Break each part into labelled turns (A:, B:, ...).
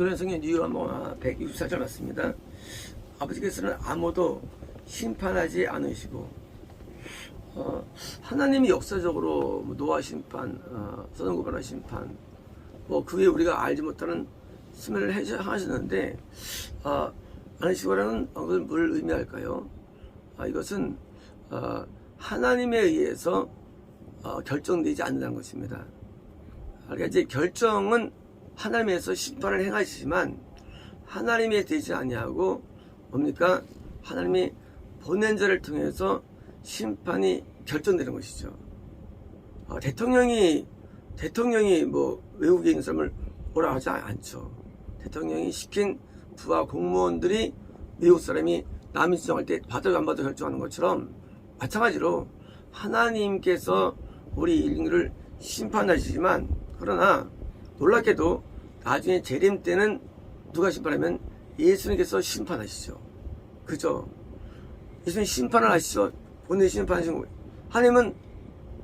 A: 사도행전 성경 유언 164절 맞습니다. 아버지께서는 아무도 심판하지 않으시고 하나님이 역사적으로 노아 심판, 소돔 고모라 심판, 그 외에 우리가 알지 못하는 심판을 하시는데 않으시고라는 것을 뭘 의미할까요? 이것은 하나님에 의해서 결정되지 않는다는 것입니다. 그러니까 이제 결정은 하나님에서 심판을 행하시지만 하나님이 되지 아니하고 뭡니까? 하나님이 보낸 자를 통해서 심판이 결정되는 것이죠. 대통령이 외국에 있는 사람을 오라 하지 않죠. 대통령이 시킨 부하 공무원들이 미국 사람이 남인 지정할 때 받아도 안 받아도 결정하는 것처럼 마찬가지로 하나님께서 우리 인류를 심판하시지만 그러나 놀랍게도 나중에 재림 때는 누가 심판하면 예수님께서 심판하시죠. 그죠? 예수님 심판을 하시죠. 본인이 심판하시는 거예요.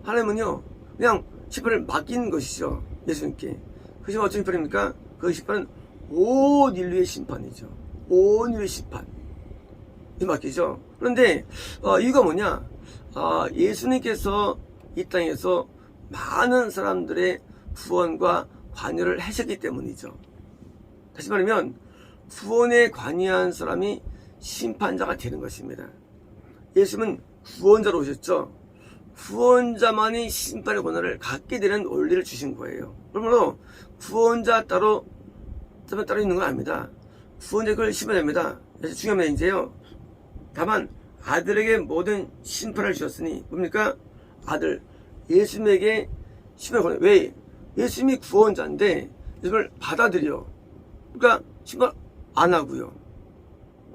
A: 하나님은요 그냥 심판을 맡긴 것이죠. 예수님께. 그 심판 어떤 심판입니까? 그 심판은 온 인류의 심판이죠. 온 인류의 심판. 이 맡기죠. 그런데 이유가 뭐냐? 예수님께서 이 땅에서 많은 사람들의 구원과 관여를 하셨기 때문이죠. 다시 말하면 구원에 관여한 사람이 심판자가 되는 것입니다. 예수님은 구원자로 오셨죠. 구원자만이 심판의 권한을 갖게 되는 원리를 주신 거예요. 그러므로 구원자 따로 있는 건 아닙니다. 구원자 그걸 심판합니다. 그래서 중요한 건 이제요. 다만 아들에게 모든 심판을 주셨으니 뭡니까? 아들 예수님에게 심판을 권한. 왜? 예수님이 구원자인데 예수님을 받아들여. 그러니까 심판 안 하고요.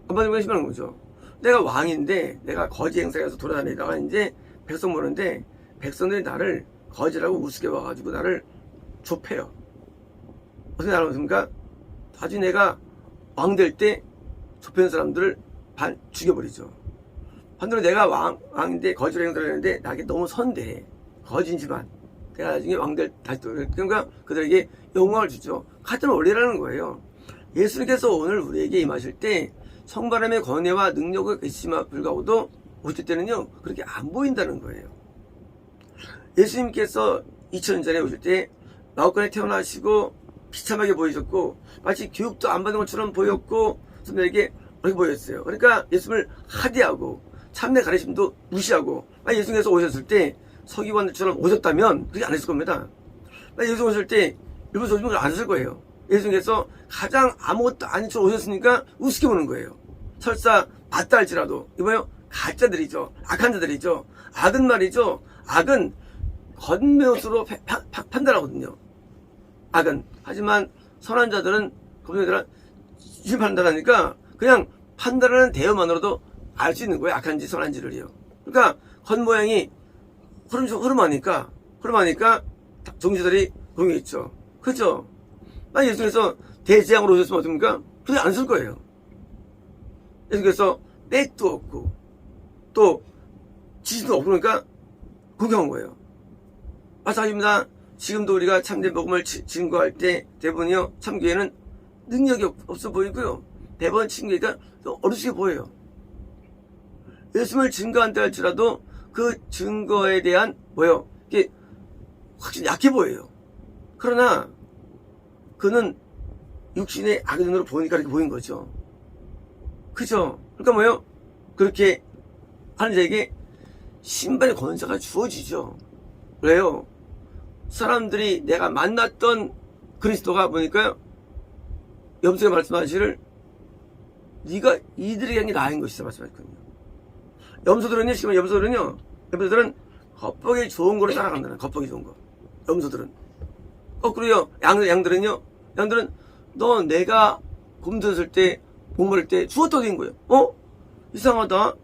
A: 안 받으면 심판하는 거죠. 내가 왕인데 내가 거지 행사에 가서 돌아다니다가 이제 백성 보는데 백성들이 나를 거지라고 우습게 와가지고 나를 좁혀요. 어떻게 나눠집니까? 나중에 내가 왕 될 때 좁혀는 사람들을 죽여버리죠. 반대로 내가 왕인데 거지로 행사를 하는데 나에게 너무 선대해. 거지지만 내가 나중에 왕들 다시 그러니까 그들에게 영광을 주죠. 같은 원리라는 거예요. 예수님께서 오늘 우리에게 임하실 때 성바람의 권위와 능력을 계시지만 불구하고도 오실 때는요 그렇게 안 보인다는 거예요. 예수님께서 2000년 전에 오실 때 마구간에 태어나시고 비참하게 보이셨고 마치 교육도 안 받은 것처럼 보였고 사람들에게 그렇게 보였어요. 그러니까 예수님을 하대하고 참내 가르침도 무시하고 예수님께서 오셨을 때 서기관들처럼 오셨다면 그렇게 안 했을 겁니다. 예수님 오실 때 일본 오시면 안 했을 거예요. 예수님께서 가장 아무것도 아닌 척 오셨으니까 우습게 보는 거예요. 설사 맞다 할지라도 이거요 가짜들이죠. 악한 자들이죠. 악은 말이죠. 악은 겉모습으로 판단하거든요. 악은. 하지만 선한 자들은 검증자들은 심판한다니까 그냥 판단하는 대여만으로도 알 수 있는 거예요. 악한지 선한지를요. 그러니까 겉모양이 흐름하니까 종지들이 동요했죠. 그죠? 예수님께서 대재앙으로 오셨으면 어떻습니까? 그게 안 쓸 거예요. 예수님께서 빽도 없고 또 지진도 없고 그러니까 구경한 거예요. 마찬가지입니다. 지금도 우리가 참된 복음을 증거할 때 대부분이요 참교회는 능력이 없어 보이고요. 대부분 친교회가 어리숙해 보여요. 예수님을 증거한다 할지라도 그 증거에 대한 이게 확실히 약해 보여요. 그러나 그는 육신의 악의 눈으로 보니까 이렇게 보인 거죠. 그죠? 그러니까 그렇게 하는 자에게 신발의 권세가 주어지죠. 왜요? 사람들이 내가 만났던 그리스도가 보니까요 염소가 말씀하시기를 네가 이들에게 한 게 나인 것이다 말씀하셨거든요. 염소들은 겉보기 좋은 거로 따라간다는 겉보기 좋은 거. 염소들은 거꾸로요 양들은 너 내가 굶주렸을 때 목마를 때 죽었다 된 거예요. 이상하다.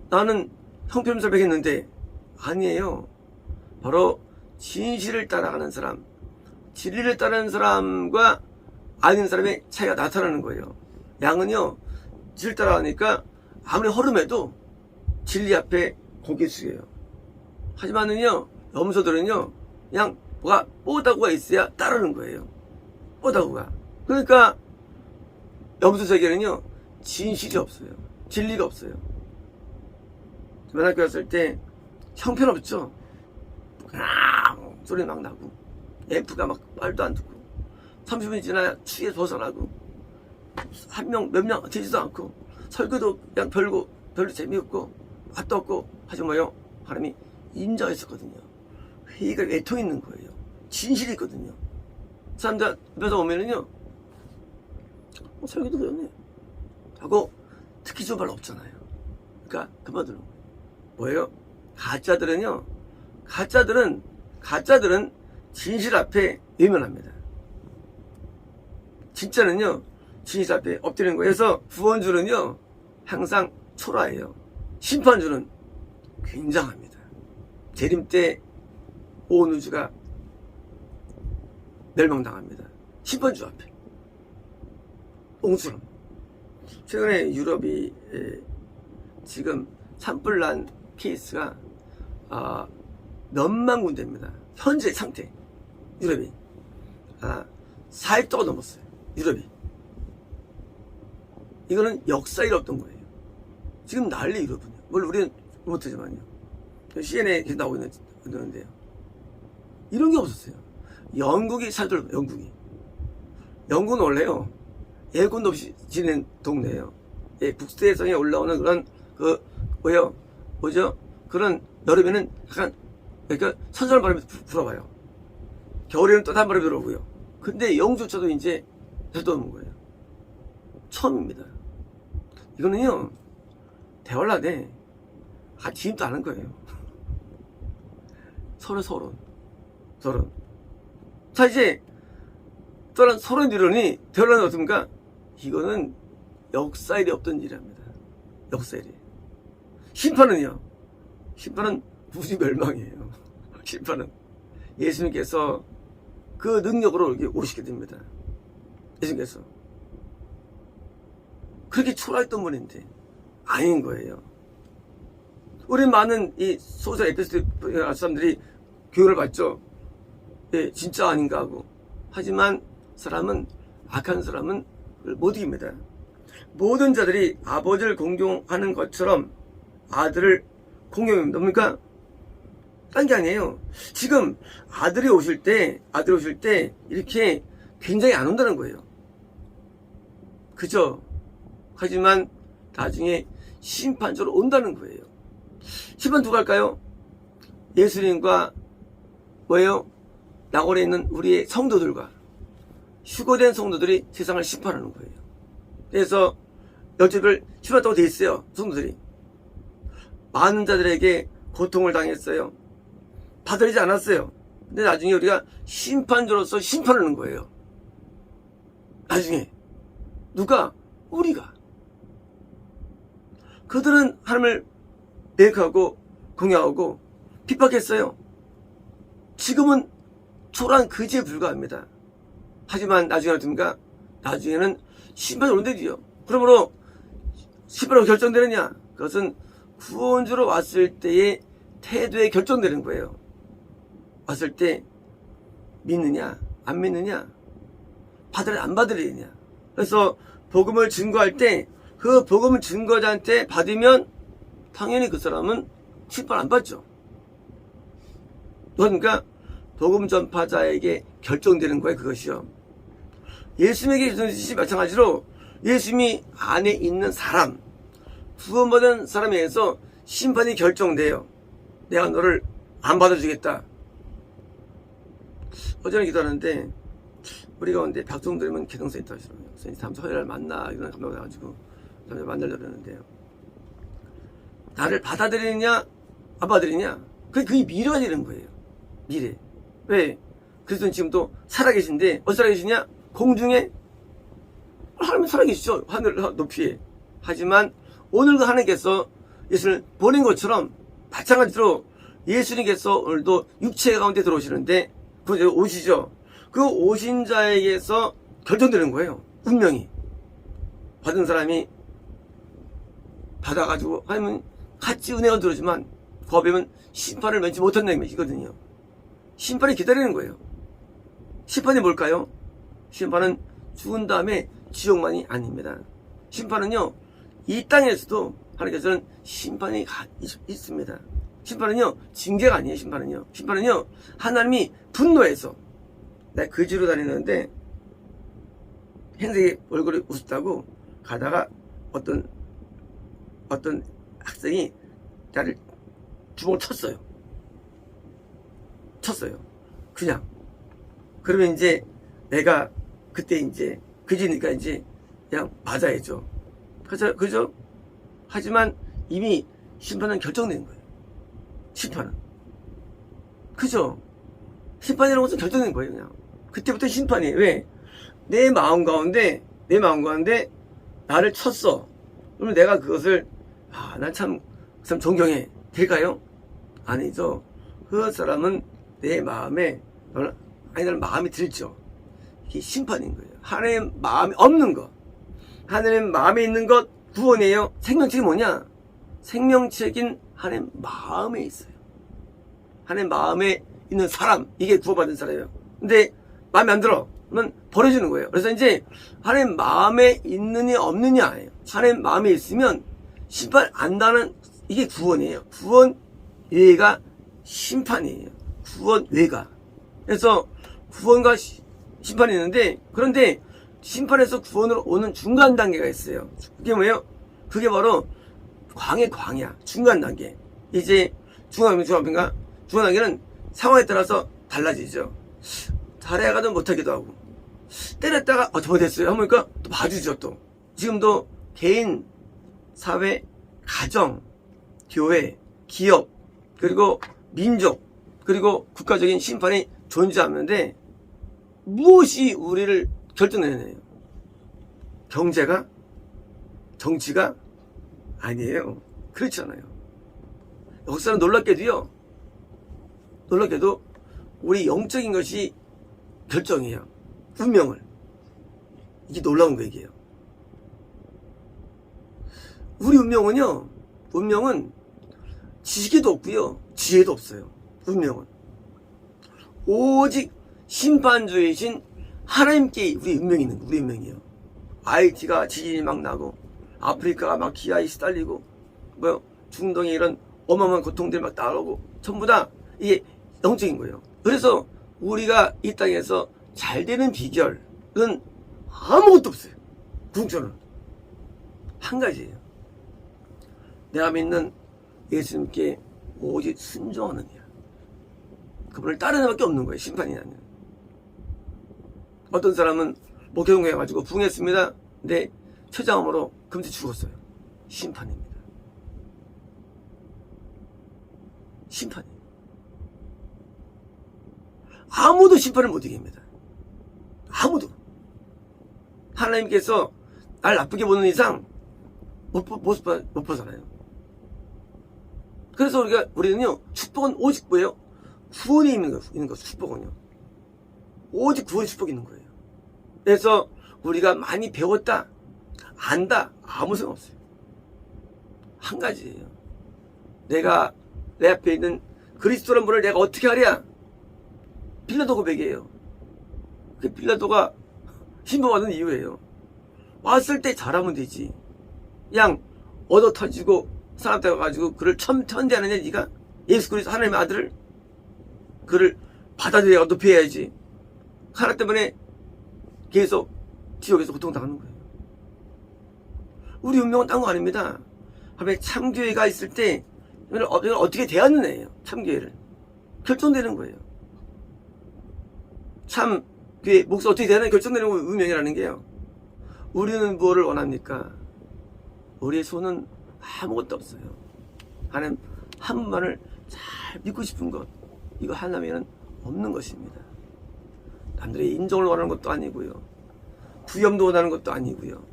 A: 나는 형편없어 배겠는데 아니에요. 바로 진실을 따라가는 사람, 진리를 따르는 사람과 아닌 사람의 차이가 나타나는 거예요. 양은요 진리를 따라가니까 아무리 허름해도 진리 앞에 고개 숙여요. 하지만은요 염소들은요 그냥 뭐가 뽀다구가 있어야 따르는 거예요. 뽀다구가. 그러니까 염소 세계는요, 진실이 없어요. 진리가 없어요. 만학교 갔을 때 형편없죠. 소리 막 나고 앰프가 막 말도 안 듣고 30분이 지나야 추위에 벗어나고 한 명 몇 명 되지도 않고 설교도 그냥 별로 재미없고 맛도 없고 하지 뭐요. 하나님이 인정했었거든요. 회의가 외통 있는 거예요. 진실이 있거든요. 사람들 앞에서 오면은요, 설교도 그러네 하고 특히 좀 말 없잖아요. 그러니까 그만두는 거예요. 뭐예요? 가짜들은 진실 앞에 외면합니다. 진짜는요, 진실 앞에 엎드리는 거예요. 그래서 구원주는요, 항상 초라해요. 심판주는 굉장합니다. 재림 때 온 우주가 멸망당합니다. 심판주 앞에. 옹수럼. 최근에 유럽이 지금 산불 난 케이스가 몇만 군데입니다. 현재 상태. 유럽이 4일 동안 넘었어요. 유럽이. 이거는 역사에 없던 거예요. 지금 난리 유럽은요. 물론 우리는 못하지만요. CNN에 계속 나오고 있는데요. 이런 게 없었어요. 영국이 살더라고요. 영국은 원래요, 에어컨도 없이 지낸 동네예요. 예, 북대성에 올라오는 그런 그런 여름에는 약간 그러니까 선선한 바람이 불어와요. 겨울에는 또 다른 바람이 불어오고요. 근데 영주조차도 이제 들어오는 거예요. 처음입니다. 이거는요, 대화를 진입도 안 한 거예요. 서론. 자, 이제 또한 서론 이론이 대화를 어떻습니까? 이거는 역사일이 없던 일입니다. 역사일이. 심판은 무지 멸망이에요. 심판은 예수님께서 그 능력으로 이렇게 오시게 됩니다. 예수님께서 그렇게 초라했던 분인데 아닌 거예요. 우리 많은 이 소설 에피소드 사람들이 교훈을 받죠. 예, 진짜 아닌가 하고. 하지만 악한 사람은 그걸 못 이깁니다. 모든 자들이 아버지를 공경하는 것처럼 아들을 공경합니다. 뭡니까? 딴 게 아니에요. 지금 아들이 오실 때 이렇게 굉장히 안 온다는 거예요. 그죠? 하지만 나중에 심판적으로 온다는 거예요. 심판 누가 할까요? 예수님과 낙원에 있는 우리의 성도들과 휴거된 성도들이 세상을 심판하는 거예요. 그래서 열두를 심판했다고 돼 있어요. 성도들이 많은 자들에게 고통을 당했어요. 받아들이지 않았어요. 근데 나중에 우리가 심판자로서 심판하는 거예요. 나중에 누가? 우리가. 그들은 하나님을 매혹하고 공경하고 핍박했어요. 지금은 초라한 거지에 불과합니다. 하지만 나중에 어떻습니까? 나중에는 심판이 오는데요. 그러므로 심판으로 결정되느냐? 그것은 구원주로 왔을 때의 태도에 결정되는 거예요. 왔을 때 믿느냐 안 믿느냐, 받으려 안 받으려냐. 그래서 복음을 증거할 때 그 복음을 증거자한테 받으면 당연히 그 사람은 심판 안 받죠. 그러니까 복음 전파자에게 결정되는 거예요. 그것이요. 예수님에게 결정되듯이 마찬가지로 예수님이 안에 있는 사람, 구원받은 사람에 의해서 심판이 결정돼요. 내가 너를 안 받아주겠다. 어제는 기도하는데 우리 가운데 박종들이면 개동센터 하시더라고요. 선생님 다음 주 화요일날 만나 이런 감독을 해가지고 만나려고 그러는데요. 나를 받아들이느냐 안 받아들이느냐, 그게 미래가 되는 거예요. 미래. 왜? 그리스도는 지금도 살아계신데 어디 살아계시냐? 공중에 하나님 살아계시죠. 하늘 높이에. 하지만 오늘도 하나님께서 예수를 보낸 것처럼 마찬가지로 예수님께서 오늘도 육체 가운데 들어오시는데 그 오시죠. 그 오신 자에게서 결정되는 거예요. 운명이. 받은 사람이 받아가지고 하면 같이 은혜가 들어오지만 거부하면 심판을 면치 못한다는 얘기거든요. 심판이 기다리는 거예요. 심판이 뭘까요? 심판은 죽은 다음에 지옥만이 아닙니다. 심판은요, 이 땅에서도 하나님께서는 심판이 있습니다. 심판은요, 징계가 아니에요. 심판은요, 하나님이 분노해서 내가 거지로 다니는데 행색이 얼굴이 우습다고 가다가 어떤 학생이 나를 주먹을 쳤어요. 그냥. 그러면 이제 내가 그때 이제 그지니까 이제 그냥 맞아야죠. 그죠? 하지만 이미 심판은 결정된 거예요. 심판은. 그죠? 심판이라는 것은 결정된 거예요, 그냥. 그때부터 심판이에요. 왜? 내 마음 가운데 나를 쳤어. 그러면 내가 그것을, 난 참 존경해. 될까요? 아니죠. 그 사람은 내 마음에, 나는 마음이 들죠. 이게 심판인 거예요. 하나님 마음이 없는 것. 하나님 마음에 있는 것 구원이에요. 생명책이 뭐냐? 생명책인 하나님 마음에 있어요. 하나님 마음에 있는 사람, 이게 구원받은 사람이에요. 근데 마음에 안 들어. 그러면 버려지는 거예요. 그래서 이제 하나님 마음에 있느냐 없느냐예요. 하나님 마음에 있으면 심판 안다는 이게 구원이에요. 구원 외가 심판이에요. 구원 외가. 그래서 구원과 심판이 있는데, 그런데 심판에서 구원으로 오는 중간 단계가 있어요. 그게 뭐예요? 그게 바로 광야. 중간 단계. 이제 중간 단계는 상황에 따라서 달라지죠. 잘해가도 못하기도 하고, 때렸다가 잘못했어요 하니까 또 봐주죠. 또 지금도 개인, 사회, 가정, 교회, 기업, 그리고 민족, 그리고 국가적인 심판이 존재하는데 무엇이 우리를 결정내느냐요? 경제가? 정치가? 아니에요. 그렇지 않아요. 역사는 놀랍게도 우리 영적인 것이 결정해요. 운명을. 이게 놀라운 거 얘기예요. 우리 운명은 지식에도 없고요, 지혜도 없어요. 운명은 오직 심판주이신 하나님께 우리 운명이 있는 거예요. 우리 운명이에요. IT가 지진이 막 나고, 아프리카가 막 기아에 시달리고, 중동에 이런 어마어마한 고통들이 막 나오고, 전부 다 이게 영적인 거예요. 그래서 우리가 이 땅에서 잘 되는 비결은 아무것도 없어요. 궁초는 한 가지예요. 내가 믿는 예수님께 오직 순종하는 일. 그분을 따르는 밖에 없는 거예요. 심판이 아니라. 어떤 사람은 목회동에 가지고 부흥했습니다. 근데 췌장암으로 금세 죽었어요. 심판입니다. 심판이에요. 아무도 심판을 못 이깁니다. 아무도. 하나님께서 날 나쁘게 보는 이상 못 벗어나요. 그래서 우리는요, 축복은 오직 뭐예요? 구원이 있는 거, 축복은요. 오직 구원의 축복이 있는 거예요. 그래서 우리가 많이 배웠다, 안다, 아무 소용 없어요. 한 가지예요. 내가 내 앞에 있는 그리스도라는 분을 내가 어떻게 하랴? 빌라도 고백이에요. 그 빌라도가 신봉하는 이유예요. 왔을 때 잘하면 되지. 그냥 얻어 터지고 사람 되어가지고 그를 천대하느냐 네가? 예수 그리스도 하나님의 아들을? 그를 받아들여 높여야지. 하나 때문에 계속 지옥에서 고통당하는 거예요. 우리 운명은 딴 거 아닙니다. 하루에 참교회가 있을 때 이걸 어떻게 대하느냐예요. 참교회를. 결정되는 거예요. 참교회 목사 어떻게 대하느냐 결정되는 거 운명이라는 게요. 우리는 무엇을 원합니까? 우리의 손은 아무것도 없어요. 하나님 한 분만을 잘 믿고 싶은 것, 이거 하나님에는 없는 것입니다. 남들의 인정을 원하는 것도 아니고요, 부염도 원하는 것도 아니고요,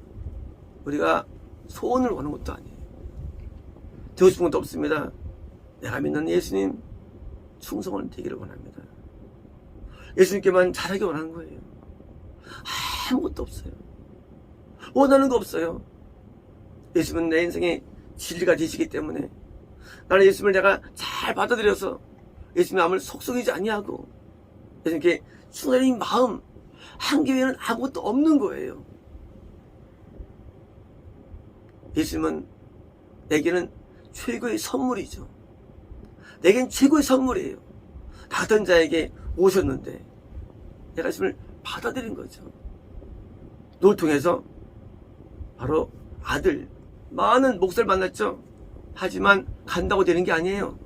A: 우리가 소원을 원하는 것도 아니에요. 되고 싶은 것도 없습니다. 내가 믿는 예수님 충성을 되기를 원합니다. 예수님께만 잘하기 원하는 거예요. 아무것도 없어요. 원하는 거 없어요. 예수님은 내 인생의 진리가 되시기 때문에 나는 예수님을 내가 잘 받아들여서 예수님의 마음을 속속이지 아니하고 예수님께 순전히 마음 한 교회는 아무것도 없는 거예요. 예수님은 내게는 최고의 선물이죠. 내겐 최고의 선물이에요. 다른 자에게 오셨는데 내가 예수님을 받아들인 거죠. 그걸 통해서 바로 아들, 많은 목사를 만났죠. 하지만 간다고 되는 게 아니에요.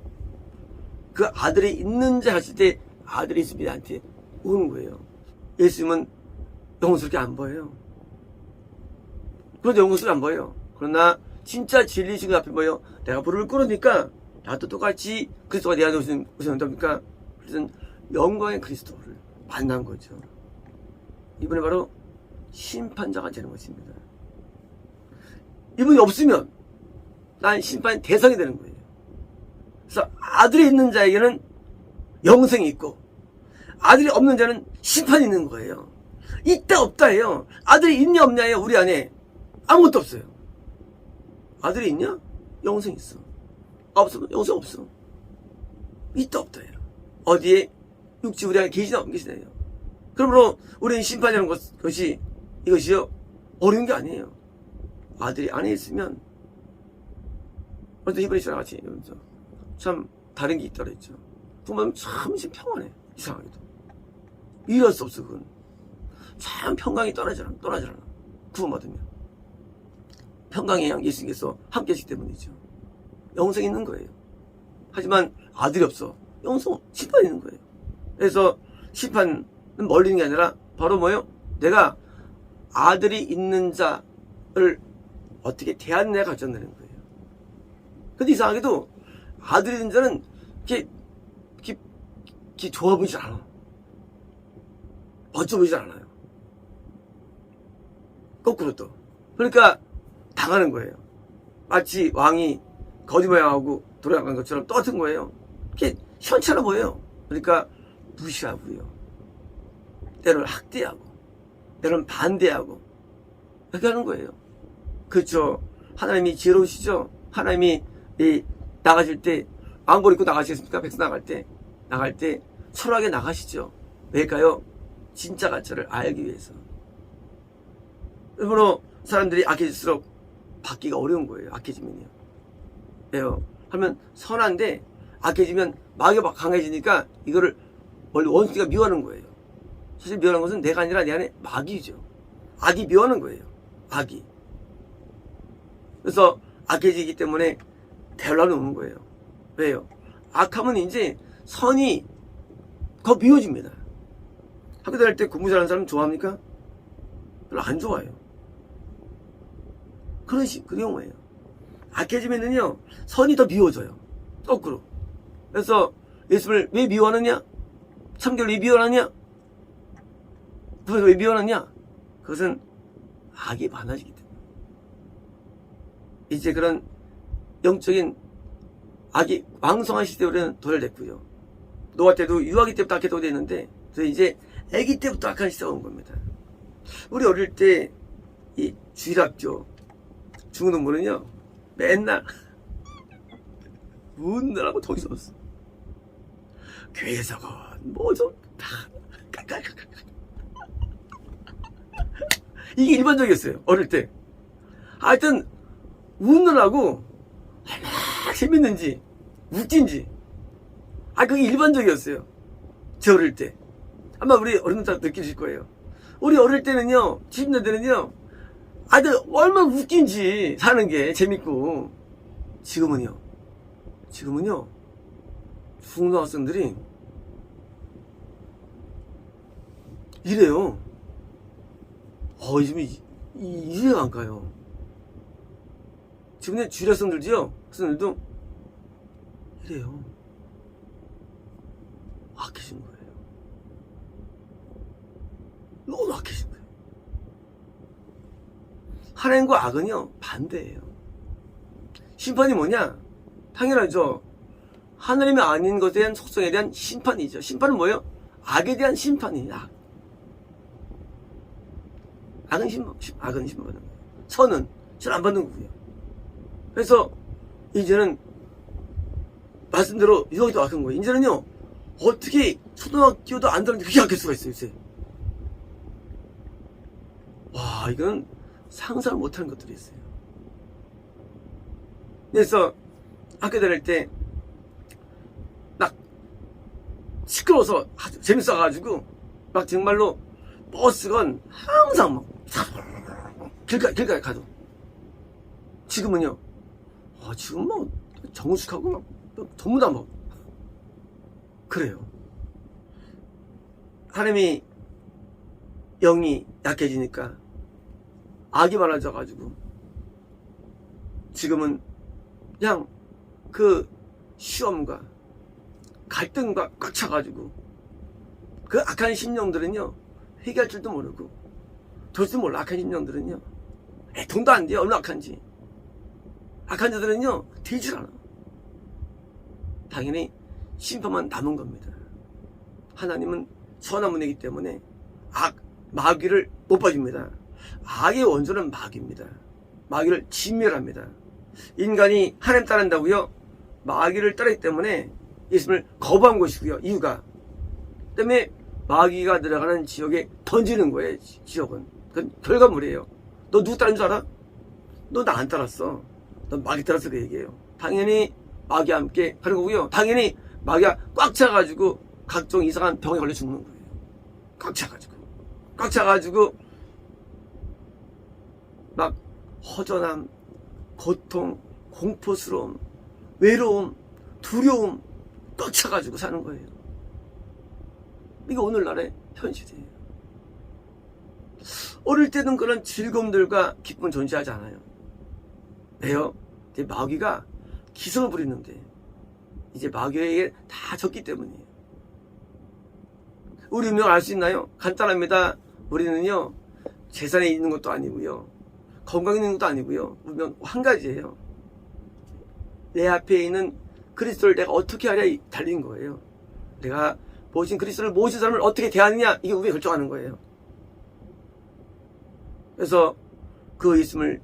A: 그 아들이 있는 자 하실 때 아들이 예수님이 나한테 오는 거예요. 예수님은 영혼스럽게 안 보여요. 그런데 영혼스럽게 안 보여요. 그러나 진짜 진리신 것 앞에 보여. 내가 불을 끄니까 나도 똑같이 그리스도가 내 안에 오셨답니까? 그래서 영광의 그리스도를 만난 거죠. 이분이 바로 심판자가 되는 것입니다. 이분이 없으면 난 심판 대상이 되는 거예요. 그래서 아들이 있는 자에게는 영생이 있고 아들이 없는 자는 심판이 있는 거예요. 있다 없다예요. 아들이 있냐 없냐예요. 우리 안에 아무것도 없어요. 아들이 있냐? 영생 있어. 없으면 영생 없어. 있다 없다예요. 어디에 육지 우리 안에 계시나 안 계시나요? 그러므로 우리는 심판이라는 것이 이것이요 어려운 게 아니에요. 아들이 안에 있으면 어떤 히브리 서랑 같이 이러면서 참 다른 게 있다 그랬죠. 보면 참 평안해. 이상하게도 이럴 수 없어. 그건 참 평강이 떠나질 않아. 구원받으면 평강의 양 예수님께서 함께 하시기 때문이죠. 영생이 있는 거예요. 하지만 아들이 없어. 심판이 있는 거예요. 그래서 심판은 멀리 있는 게 아니라 바로 뭐예요? 내가 아들이 있는 자를 어떻게 대하느냐가 결정되는 거예요. 근데 이상하게도 아들이 있는 자는 이렇게 좋아 보이질 않아. 멋져 보이질 않아요. 거꾸로 또. 그러니까 당하는 거예요. 마치 왕이 거짓말하고 돌아간 것처럼 똑같은 거예요. 이게 현찮아 보여요. 그러니까 무시하고요. 때로는 학대하고, 때로는 반대하고, 이렇게 하는 거예요. 그렇죠. 하나님이 지혜로우시죠. 하나님이 나가실 때 왕복 입고 나가시겠습니까? 백성 나갈 때 철학에 나가시죠. 왜일까요? 진짜 가짜를 알기 위해서. 일부러 사람들이 악해질수록 받기가 어려운 거예요. 악해지면요. 왜요? 하면 선한데 악해지면 마귀가 강해지니까 이거를 원래 원수가 미워하는 거예요. 사실 미워하는 것은 내가 아니라 내 안에 마귀죠. 악이 미워하는 거예요. 악이. 그래서 악해지기 때문에 대화를 오는 거예요. 왜요? 악하면 이제 선이 더 미워집니다. 학교 다닐 때 공부 잘하는 사람 좋아합니까? 별로 안 좋아해요. 그런 경우예요. 악해지면은요, 선이 더 미워져요. 거꾸로. 그래서 예수를 왜 미워하느냐? 참교를 왜 미워하느냐? 그래서 왜 미워하느냐? 그것은 악이 많아지기 때문에. 이제 그런 영적인 악이 왕성한 시대에 우리는 도달됐고요. 노아 때도 유아기 때부터 악해 도달됐는데, 그래서 이제 아기 때부터 악한 시대가 온 겁니다. 우리 어릴 때 이 주일학교 중고등부는요 맨날 운다라고 정신 없어. 교회에서건 뭐 좀 다 이게 일반적이었어요. 어릴 때. 하여튼 웃느라고 얼마나 재밌는지 웃긴지 그게 일반적이었어요. 제 어릴 때. 아마 우리 어른들 느끼실 거예요. 우리 어릴 때는요, 70년대는요, 얼마나 웃긴지 사는 게 재밌고. 지금은요, 중고등학생들이 이래요. 요즘 이해가 안 가요. 지금의 주력생들도요, 학생들도 이래요. 악해진 거예요. 너무 악해진 거예요. 하나님과 악은요 반대예요. 심판이 뭐냐? 당연하죠. 하나님이 아닌 것에 대한 속성에 대한 심판이죠. 심판은 뭐예요? 악에 대한 심판이에요. 악은 심판받는 거예요. 선은 안 받는 거고요. 그래서 이제는 말씀대로 유아기도 악한 거예요. 이제는요 어떻게 초등학교도 안 들었는데 그렇게 악할 수가 있어요. 요새. 와, 이건 상상을 못하는 것들이 있어요. 그래서 학교 다닐 때 막 시끄러워서 아주 재밌어가지고 막 정말로 버스건 항상 막 길가에 가도. 지금은요, 지금 뭐 정숙하고 막 전부 다 뭐 그래요. 하나님이 영이 약해지니까 악이 많아져가지고 지금은 그냥 그 시험과 갈등과 꽉 차가지고 그 악한 심령들은요 회개할 줄도 모르고 될 줄 몰라. 악한 심령들은요 돈도 안 돼요. 얼마나 악한지. 악한 자들은요 되질 않아. 당연히 심판만 남은 겁니다. 하나님은 선한 분이기 때문에 마귀를 못 봐줍니다. 악의 원조는 마귀입니다. 마귀를 진멸합니다. 인간이 하나님 따른다고요? 마귀를 따르기 때문에 예수님을 거부한 것이고요. 이유가 때문에 마귀가 들어가는 지역에 던지는 거예요. 지역은 그건 결과물이에요. 너 누구 따른 줄 알아? 너 나 안 따랐어. 너 마귀 따라서 그 얘기예요. 당연히 마귀와 함께 가는 거고요. 당연히 마귀가 꽉 차가지고 각종 이상한 병에 걸려 죽는 거예요. 꽉 차가지고 막 허전함, 고통, 공포스러움, 외로움, 두려움 꽉 차가지고 사는 거예요. 이게 오늘날의 현실이에요. 어릴 때는 그런 즐거움들과 기쁨은 존재하지 않아요. 왜요? 이제 마귀가 기성을 부리는데 이제 마귀에게 다 졌기 때문이에요. 우리 운명을 알 수 있나요? 간단합니다. 우리는요 재산이 있는 것도 아니고요 건강이 있는 것도 아니고요 운명 한 가지예요. 내 앞에 있는 그리스도를 내가 어떻게 하랴 달린 거예요. 내가 모신 그리스도를 모신 사람을 어떻게 대하느냐 이게 우리가 결정하는 거예요. 그래서 그 있음을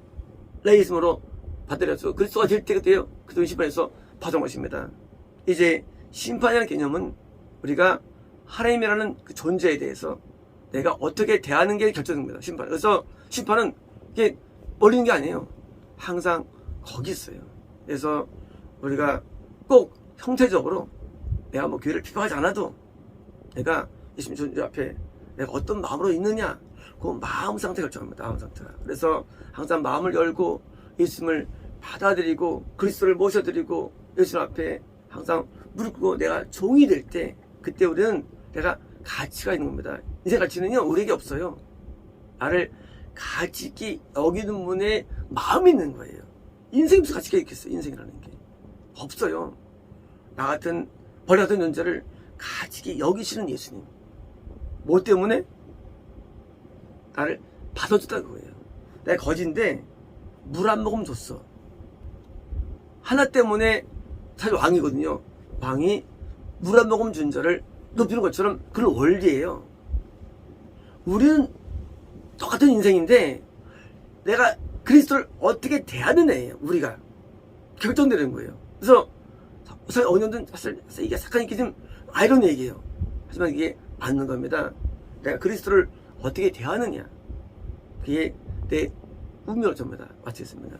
A: 내 있음으로 받들여서 그리스도가 될 때가 돼요. 그동안 심판에서 받은 것입니다. 이제 심판이라는 개념은 우리가 하나님이라는 그 존재에 대해서 내가 어떻게 대하는 게 결정됩니다. 심판. 그래서 심판은 이게 멀리 있는 게 아니에요. 항상 거기 있어요. 그래서 우리가 꼭 형태적으로 내가 뭐 교회를 비판하지 않아도 내가 예수님 존재 앞에 내가 어떤 마음으로 있느냐 그 마음 상태 결정합니다. 마음 상태가. 그래서 항상 마음을 열고 예수님을 받아들이고 그리스도를 모셔드리고 예수님 앞에 항상 무릎 꿇고 내가 종이 될 때 그때 우리는 내가 가치가 있는 겁니다. 인생 가치는요 우리에게 없어요. 나를 가치 있게 여기는 분의 마음이 있는 거예요. 인생이 무슨 가치가 있겠어요. 인생이라는 게 없어요. 나 같은 벌레 같은 존재를 가치 있게 여기시는 예수님. 뭐 때문에? 나를 받아줬다는 거예요. 내가 거지인데 물 한 모금 줬어. 하나 때문에 사실 왕이거든요. 왕이 물 한 모금 준 자를 높이는 것처럼 그런 원리예요. 우리는 똑같은 인생인데 내가 그리스도를 어떻게 대하느냐예요. 우리가 결정되는 거예요. 그래서 사실 어느 정도는 사실 이게 약간 이게 좀 아이러니 얘기예요. 하지만 이게 맞는 겁니다. 내가 그리스도를 어떻게 대하느냐 그게 내 운명을 접니다. 마치겠습니다.